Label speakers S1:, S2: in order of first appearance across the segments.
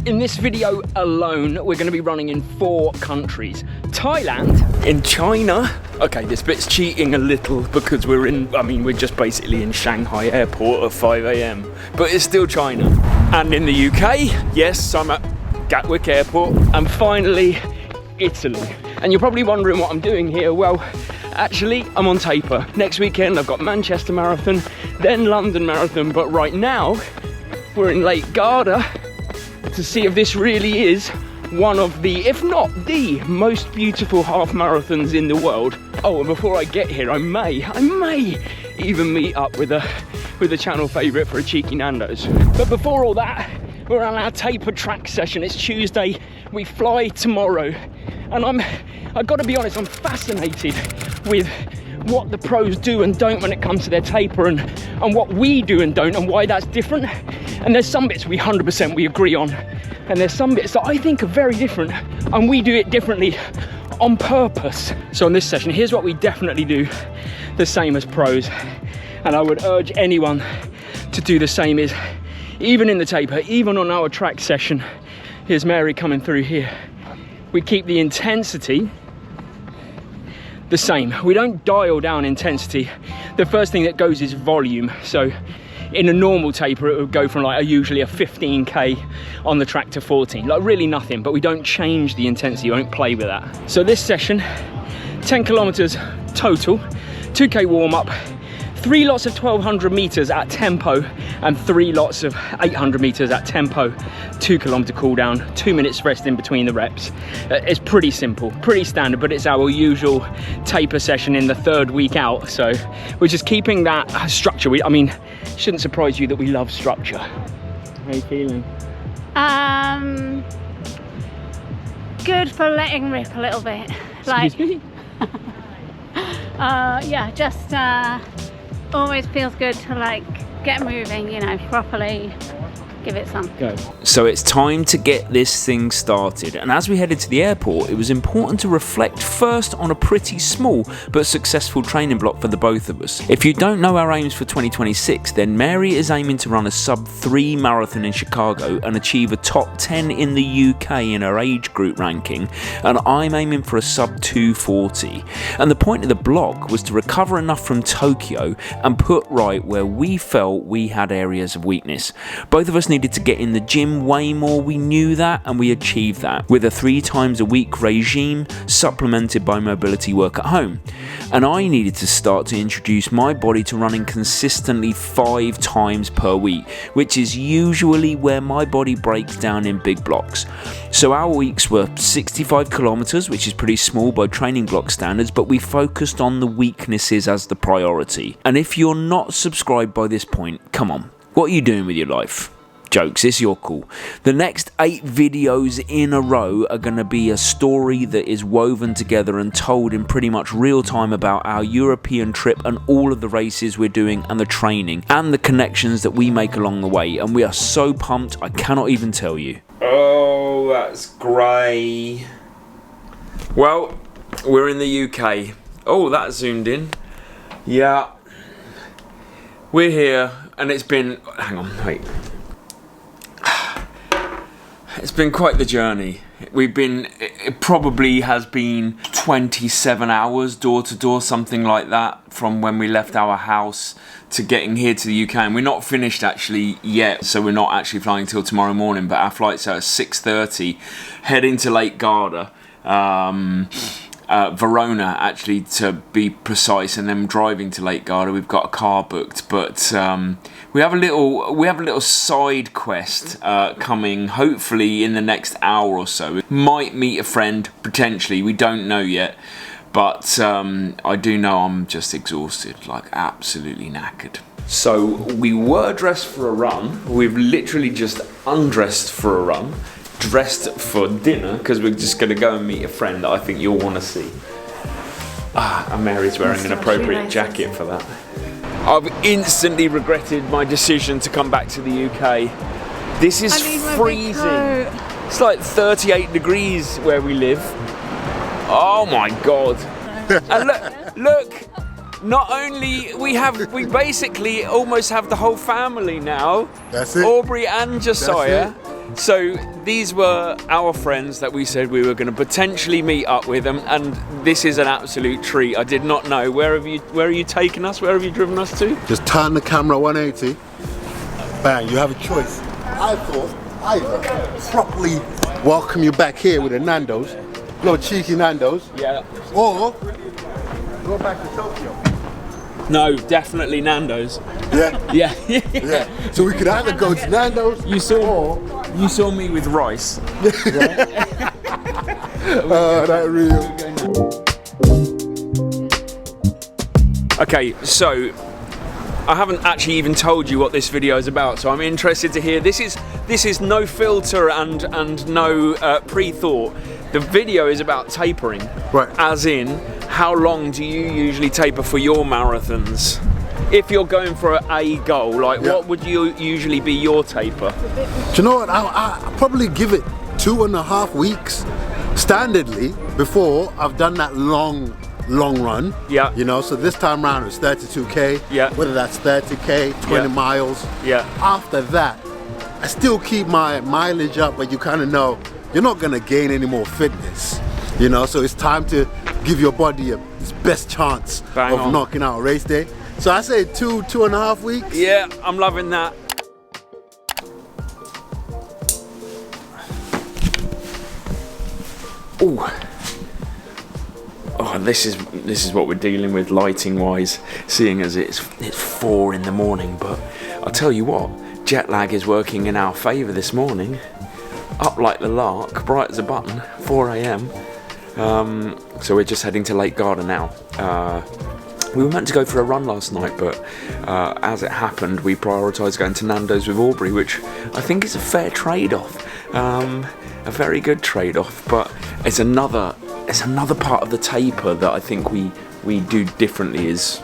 S1: In this video alone, we're going to be running in 4 countries. Thailand, in China. Okay, this bit's cheating a little because we're just basically in Shanghai airport at 5 AM, but it's still China. And in the UK, yes, I'm at Gatwick airport. And finally, Italy. And you're probably wondering what I'm doing here. Well, actually, I'm on taper. Next weekend, I've got Manchester Marathon, then London Marathon, but right now, we're in Lake Garda to see if this really is one of the, if not the most beautiful half marathons in the world. Oh, and before I get here, I may even meet up with a channel favourite for a cheeky Nando's. But before all that, we're on our taper track session. It's Tuesday, we fly tomorrow. And I've got to be honest, I'm fascinated with what the pros do and don't when it comes to their taper, and what we do and don't, and why that's different. And there's some bits we 100% we agree on, and there's some bits that I think are very different, and we do it differently on purpose. So in this session, here's what we definitely do the same as pros, and I would urge anyone to do the same. Is even in the taper, even on our track session, here's Mary coming through here, we keep the intensity the same. We don't dial down intensity. The first thing that goes is volume. So in a normal taper, it would go from usually a 15k on the track to 14, like really nothing, but we don't change the intensity, we don't play with that. So this session, 10 kilometers total, 2k warm up, 3 lots of 1200 meters at tempo, and 3 lots of 800 meters at tempo, 2 kilometer cool down, 2 minutes rest in between the reps. It's pretty simple, pretty standard, but it's our usual taper session in the 3rd week out. So we're just keeping that structure. Shouldn't surprise you that we love structure. How are you feeling?
S2: Good for letting rip a little bit.
S1: Excuse me?
S2: Yeah, just always feels good to get moving, properly. Give it some
S1: go.
S3: So it's time to get this thing started, and as we headed to the airport, it was important to reflect first on a pretty small but successful training block for the both of us. If you don't know our aims for 2026, then Mary is aiming to run a sub-3 marathon in Chicago and achieve a top 10 in the UK in her age group ranking, and I'm aiming for a sub-240. And the point of the block was to recover enough from Tokyo and put right where we felt we had areas of weakness. Both of us needed to get in the gym way more, we knew that, and we achieved that with a 3 times a week regime supplemented by mobility work at home. And I needed to start to introduce my body to running consistently 5 times per week, which is usually where my body breaks down in big blocks. So our weeks were 65 kilometers, which is pretty small by training block standards, but we focused on the weaknesses as the priority. And if you're not subscribed by this point, come on, what are you doing with your life? Jokes, it's your call. The next 8 videos in a row are going to be a story that is woven together and told in pretty much real time about our European trip and all of the races we're doing and the training and the connections that we make along the way, and we are so pumped I cannot even tell you.
S1: Oh, that's grey. Well, we're in the UK. Oh, that zoomed in. Yeah. We're here, and it's been... Hang on, wait. It's been quite the journey. It probably has been 27 hours door to door, something like that, from when we left our house to getting here to the UK. And we're not finished actually yet, so we're not actually flying till tomorrow morning, but our flight's at 6:30, heading to Lake Garda. Verona, actually, to be precise, and then driving to Lake Garda. We've got a car booked, but we have a little side quest coming, hopefully in the next hour or so. We might meet a friend, potentially, we don't know yet, but I do know I'm just exhausted, absolutely knackered. So we were dressed for a run. We've literally just undressed for a run, dressed for dinner, because we're just going to go and meet a friend that I think you'll want to see. And Mary's wearing an appropriate jacket for that. I've instantly regretted my decision to come back to the UK. This is freezing. It's like 38 degrees where we live. Oh my God. And look, not only we basically almost have the whole family now.
S4: That's it.
S1: Aubrey and Josiah. So these were our friends that we said we were going to potentially meet up with them, and this is an absolute treat. I did not know. Where are you taking us? Where have you driven us to?
S4: Just turn the camera 180. Bang, you have a choice. I thought either properly welcome you back here with a Nando's, little cheeky Nando's,
S1: Yeah.
S4: or go back to Tokyo.
S1: No, definitely Nando's.
S4: Yeah?
S1: Yeah.
S4: Yeah. So we could either go to Nando's,
S1: You saw me with rice.
S4: that real.
S1: Okay, so I haven't actually even told you what this video is about, so I'm interested to hear. This is no filter and no pre-thought. The video is about tapering.
S4: Right.
S1: As in, how long do you usually taper for your marathons? If you're going for a goal, like what would you usually be your taper?
S4: Do you know what? I probably give it 2.5 weeks standardly before I've done that long run.
S1: Yeah.
S4: You know, so this time around it's 32k.
S1: Yeah.
S4: Whether that's 30k, 20 miles.
S1: Yeah.
S4: After that, I still keep my mileage up, but you kind of know you're not gonna gain any more fitness. You know, so it's time to give your body its best chance of knocking out a race day. So I say 2.5 weeks.
S1: Yeah, I'm loving that. Ooh. Oh, this is what we're dealing with lighting wise, seeing as it's 4 in the morning. But I'll tell you what, jet lag is working in our favour this morning. Up like the lark, bright as a button, 4 a.m. So we're just heading to Lake Garda now. We were meant to go for a run last night, but as it happened, we prioritised going to Nando's with Aubrey, which I think is a fair trade-off, a very good trade-off. But it's another part of the taper that I think we do differently. Is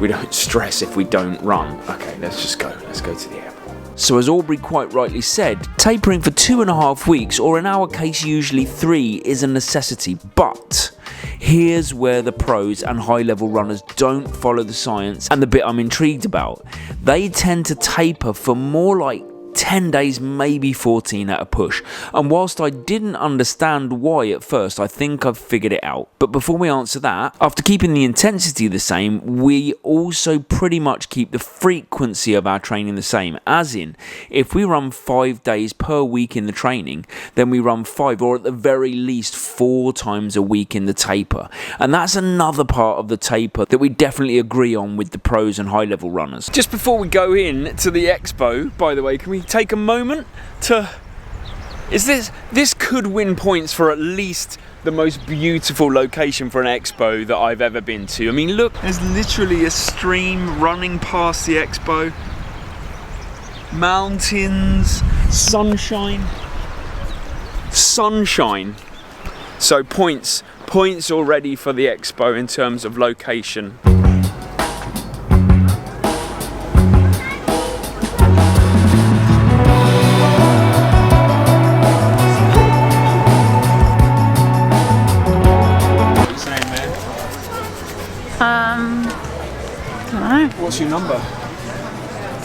S1: we don't stress if we don't run. Okay, let's go to the airport.
S3: So as Aubrey quite rightly said, tapering for 2.5 weeks, or in our case usually 3, is a necessity. But here's where the pros and high-level runners don't follow the science, and the bit I'm intrigued about. They tend to taper for more like 10 days, maybe 14 at a push. And whilst I didn't understand why at first, I think I've figured it out. But before we answer that, after keeping the intensity the same, we also pretty much keep the frequency of our training the same. As in, if we run 5 days per week in the training, then we run 5, or at the very least 4 times a week in the taper. And that's another part of the taper that we definitely agree on with the pros and high-level runners.
S1: Just before we go in to the expo, by the way, can we take a moment to... This could win points for at least the most beautiful location for an expo that I've ever been to. I mean, look, there's literally a stream running past the expo. Mountains, sunshine. So points already for the expo in terms of location. What's your number?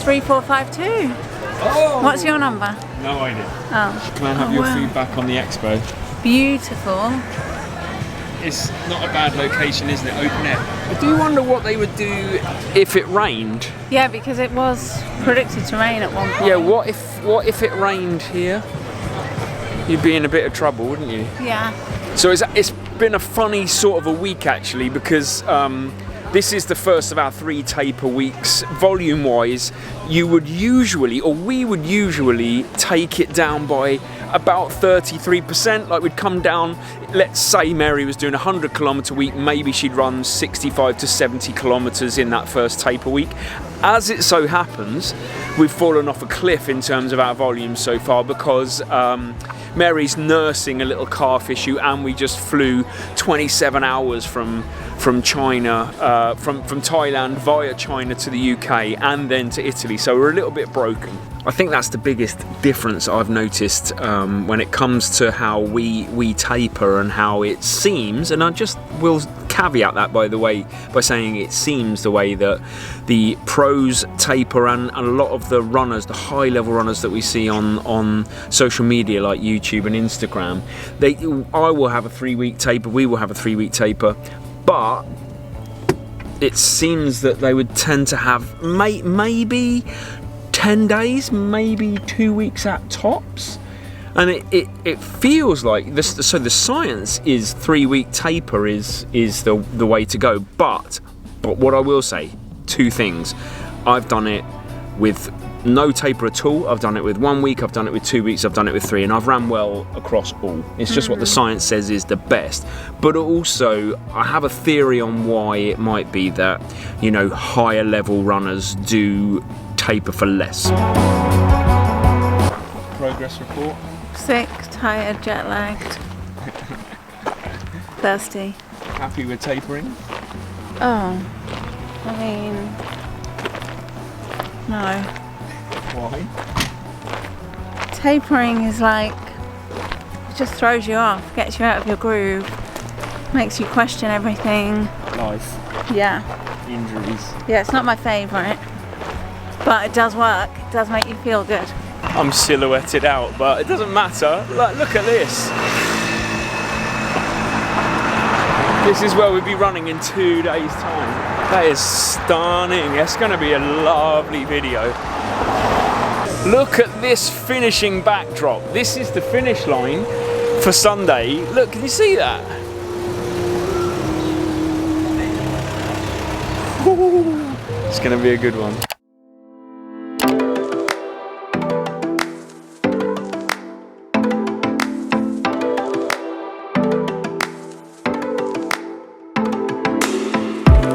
S2: 3452.
S1: Oh!
S2: What's your number?
S1: No idea.
S2: Oh.
S1: Can I have your feedback on the expo?
S2: Beautiful.
S1: It's not a bad location, isn't it? Open air. I do wonder what they would do if it rained.
S2: Yeah, because it was predicted to rain at one point.
S1: Yeah, what if it rained here? You'd be in a bit of trouble, wouldn't you?
S2: Yeah.
S1: So it's been a funny sort of a week actually, because this is the first of our 3 taper weeks. Volume-wise, we would usually take it down by about 33%. Like we'd come down, let's say Mary was doing a 100-kilometre week, maybe she'd run 65 to 70 kilometres in that first taper week. As it so happens, we've fallen off a cliff in terms of our volume so far, because Mary's nursing a little calf issue, and we just flew 27 hours from China, from Thailand via China to the UK and then to Italy, so we're a little bit broken.
S3: I think that's the biggest difference I've noticed when it comes to how we taper and how it seems, and I just will caveat that by the way by saying it seems the way that the pros taper, and a lot of the runners, the high level runners that we see on social media like YouTube and Instagram, I will have a 3-week taper, we will have a 3-week taper, but it seems that they would tend to have maybe 10 days, maybe 2 weeks at tops. And it feels like this. So the science is 3-week taper is the way to go. But what I will say, 2 things. I've done it with no taper at all. I've done it with 1 week. I've done it with 2 weeks. I've done it with 3, and I've ran well across all. It's just what the science says is the best. But also, I have a theory on why it might be that, you know, higher level runners do taper for less. Progress report.
S2: Sick, tired, jet lagged, thirsty.
S3: Happy with tapering?
S2: Oh, I mean, no.
S3: Why?
S2: Tapering is like, it just throws you off, gets you out of your groove, makes you question everything.
S3: Life.
S2: Yeah.
S3: Injuries.
S2: Yeah, it's not my favourite, but it does work. It does make you feel good.
S3: I'm silhouetted out, but it doesn't matter. Look at this. This is where we'll be running in 2 days' time. That is stunning. It's going to be a lovely video. Look at this finishing backdrop. This is the finish line for Sunday. Look, can you see that? Ooh, it's going to be a good one.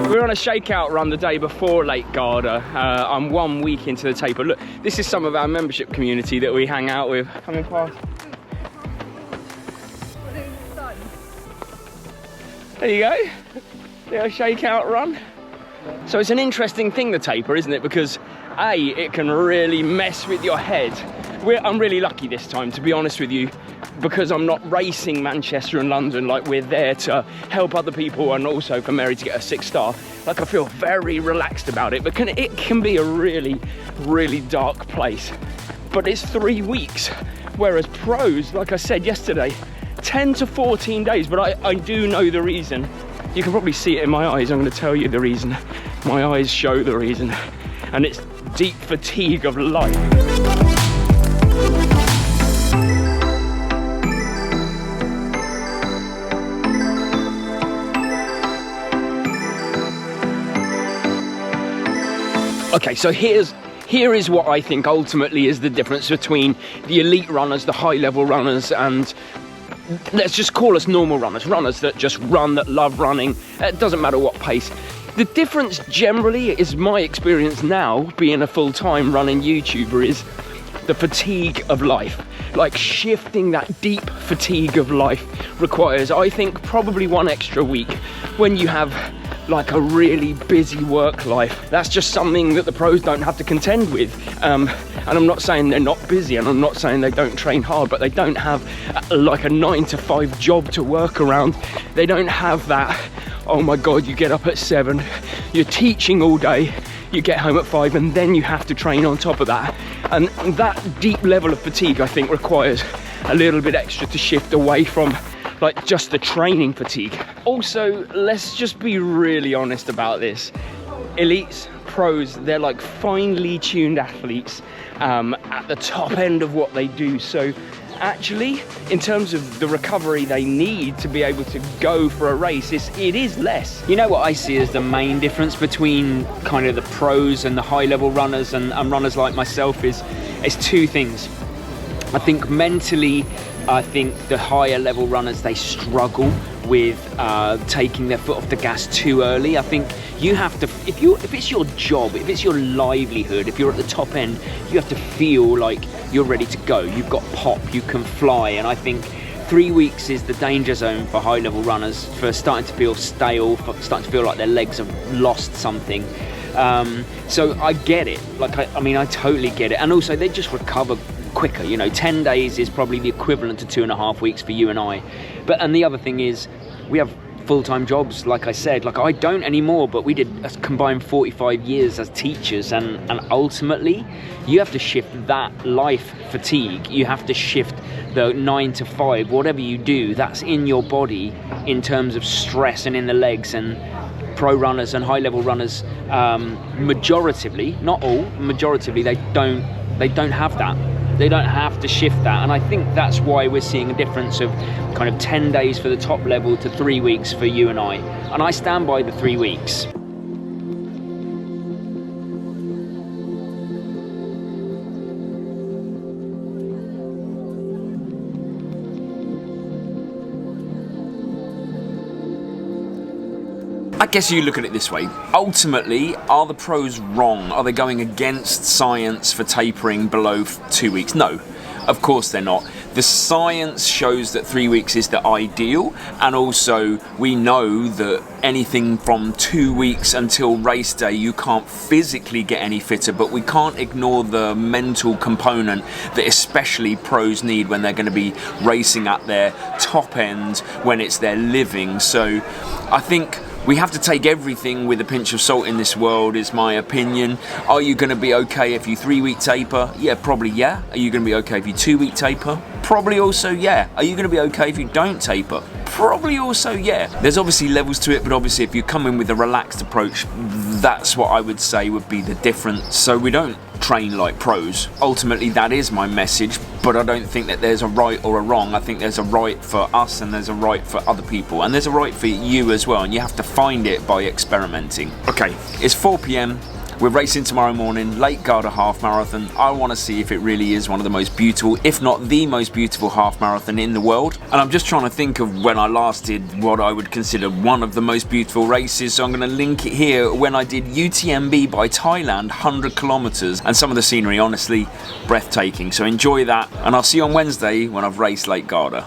S1: We're on a shakeout run the day before Lake Garda. I'm 1 week into the taper. Look, this is some of our membership community that we hang out with. Coming past. There you go. Little shakeout run. So it's an interesting thing, the taper, isn't it? Because A, it can really mess with your head. I'm really lucky this time, to be honest with you, because I'm not racing Manchester and London. Like, we're there to help other people and also for Mary to get a 6-star. Like, I feel very relaxed about it, but it can be a really, really dark place. But it's 3 weeks, whereas pros, like I said yesterday, 10 to 14 days, but I do know the reason. You can probably see it in my eyes. I'm going to tell you the reason. My eyes show the reason, and it's deep fatigue of life. Okay, so here is what I think ultimately is the difference between the elite runners, the high level runners, and let's just call us normal runners that just run, that love running. It doesn't matter what pace. The difference generally is my experience now, being a full-time running YouTuber, is the fatigue of life. Like, shifting that deep fatigue of life requires, I think, probably 1 extra week when you have like a really busy work life. That's just something that the pros don't have to contend with. And I'm not saying they're not busy, and I'm not saying they don't train hard, but they don't have like a 9 to 5 job to work around. They don't have that, oh my God, you get up at 7, you're teaching all day, you get home at 5, and then you have to train on top of that. And that deep level of fatigue, I think, requires a little bit extra to shift away from like just the training fatigue. Also, let's just be really honest about this. Elites, pros, they're like finely tuned athletes at the top end of what they do. So actually, in terms of the recovery they need to be able to go for a race, it is less.
S3: You know what I see as the main difference between kind of the pros and the high level runners and runners like myself is 2 things. I think mentally, I think the higher level runners, they struggle with taking their foot off the gas too early. I think you have to, if it's your job, if it's your livelihood, if you're at the top end, you have to feel like you're ready to go. You've got pop, you can fly, and I think 3 weeks is the danger zone for high level runners, for starting to feel stale, for starting to feel like their legs have lost something. So I get it. Like, I mean, I totally get it. And also, they just recover quicker. You know, 10 days is probably the equivalent to 2.5 weeks for you and I. And the other thing is, we have full-time jobs, like I said. Like, I don't anymore, but we did a combined 45 years as teachers, and ultimately you have to shift that life fatigue. You have to shift the 9 to 5, whatever you do, that's in your body in terms of stress and in the legs. And pro runners and high-level runners, majoritively, not all, majoritively, they don't have that. They don't have to shift that, and I think that's why we're seeing a difference of kind of 10 days for the top level to 3 weeks for you and I stand by the 3 weeks. I guess you look at it this way. Ultimately, are the pros wrong? Are they going against science for tapering below 2 weeks? No, of course they're not. The science shows that 3 weeks is the ideal, and also we know that anything from 2 weeks until race day, you can't physically get any fitter, but we can't ignore the mental component that especially pros need when they're going to be racing at their top end, when it's their living. So I think we have to take everything with a pinch of salt in this world, is my opinion. Are you going to be okay if you 3 week taper? Yeah, probably yeah. Are you going to be okay if you 2 week taper? Probably also yeah. Are you going to be okay if you don't taper? Probably also yeah. There's obviously levels to it, but obviously if you come in with a relaxed approach, that's what I would say would be the difference. So we don't train like pros. Ultimately, that is my message, but I don't think that there's a right or a wrong. I think there's a right for us and there's a right for other people, and there's a right for you as well, and you have to find it by experimenting. Okay, it's 4 p.m. We're racing tomorrow morning, Lake Garda half marathon. I want to see if it really is one of the most beautiful, if not the most beautiful half marathon in the world. And I'm just trying to think of when I last did what I would consider one of the most beautiful races. So I'm going to link it here when I did UTMB by Thailand, 100 kilometers. And some of the scenery, honestly, breathtaking. So enjoy that. And I'll see you on Wednesday when I've raced Lake Garda.